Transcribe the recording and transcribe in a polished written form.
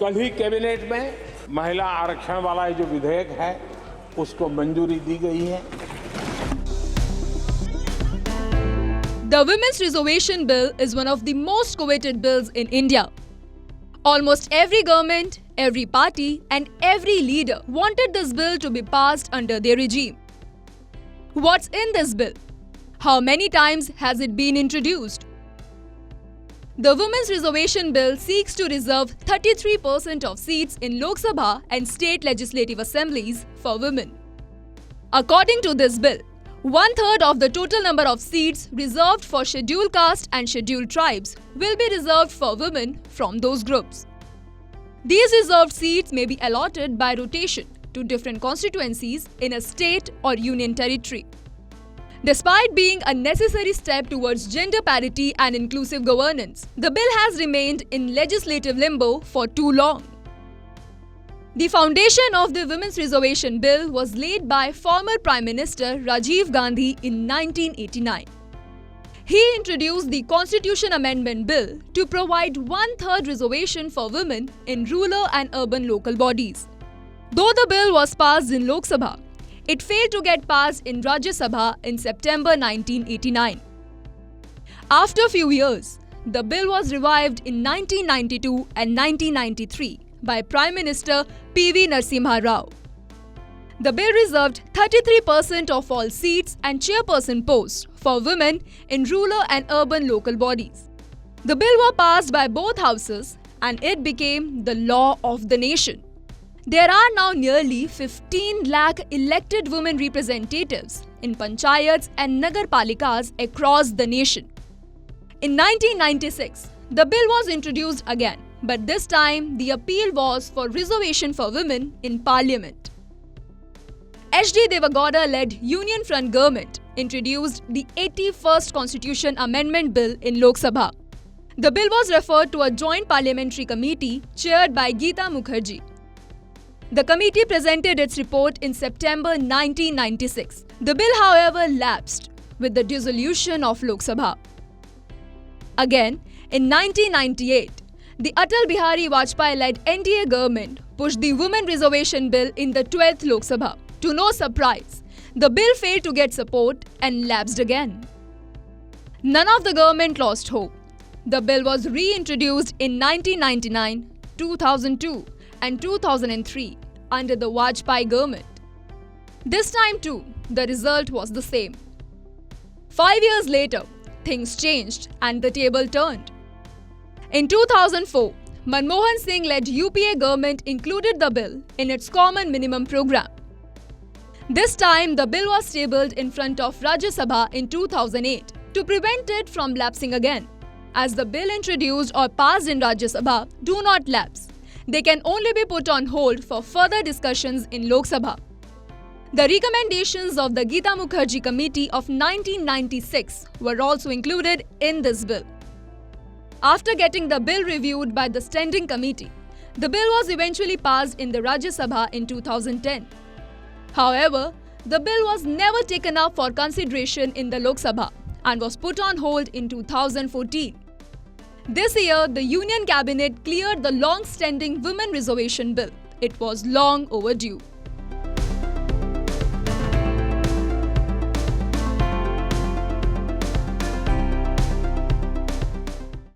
कल ही कैबिनेट में महिला आरक्षण वाला जो विधेयक है उसको मंजूरी दी गई है। The Women's Reservation Bill is one of the most coveted bills in India. Almost every government, every party and every leader wanted this bill to be passed under their regime. What's in this bill? How many times has it been introduced? The Women's Reservation Bill seeks to reserve 33% of seats in Lok Sabha and state legislative assemblies for women. According to this bill, 1/3 of the total number of seats reserved for scheduled caste and scheduled tribes will be reserved for women from those groups. These reserved seats may be allotted by rotation to different constituencies in a state or union territory. Despite being a necessary step towards gender parity and inclusive governance, the bill has remained in legislative limbo for too long. The foundation of the Women's Reservation Bill was laid by former Prime Minister RAJIV Gandhi in 1989. He introduced the Constitution Amendment Bill to provide 1/3 reservation for women in rural and urban local bodies. Though the bill was passed in Lok Sabha, it failed to get passed in Rajya Sabha in September 1989. After a few years, the bill was revived in 1992 and 1993 by Prime Minister P.V. Narasimha Rao. The bill reserved 33% of all seats and chairperson posts for women in rural and urban local bodies. The bill was passed by both houses and it became the law of the nation. There are now nearly 15 lakh elected women representatives in panchayats and nagar palikas across the nation. In 1996, the bill was introduced again, but this time the appeal was for reservation for women in parliament. H.D. Deve Gowda-led Union Front government introduced the 81st Constitution Amendment Bill in Lok Sabha. The bill was referred to a joint parliamentary committee chaired by GEETA MUKHERJEE. The committee presented its report in September 1996. The bill, however, lapsed with the dissolution of Lok Sabha. Again, in 1998, the Atal Bihari Vajpayee-led NDA government pushed the Women Reservation Bill in the 12th Lok Sabha. To no surprise, the bill failed to get support and lapsed again. None of the government lost hope. The bill was reintroduced in 1999, 2002 and 2003 under the Vajpayee government. This time too, the result was the same. 5 years later, things changed and the table turned. In 2004, MANMOHAN-Singh-led UPA government included the bill in its common minimum program. This time, the bill was tabled in front of Rajya Sabha in 2008 to prevent it from lapsing again. As the bill introduced or passed in Rajya Sabha do not lapse, they can only be put on hold for further discussions in Lok Sabha. The recommendations of the GEETA MUKHERJEE Committee of 1996 were also included in this bill. After getting the bill reviewed by the Standing Committee, the bill was eventually passed in the Rajya Sabha in 2010. However, the bill was never taken up for consideration in the Lok Sabha and was put on hold in 2014. This year, the Union Cabinet cleared the long-standing Women Reservation Bill. It was long overdue.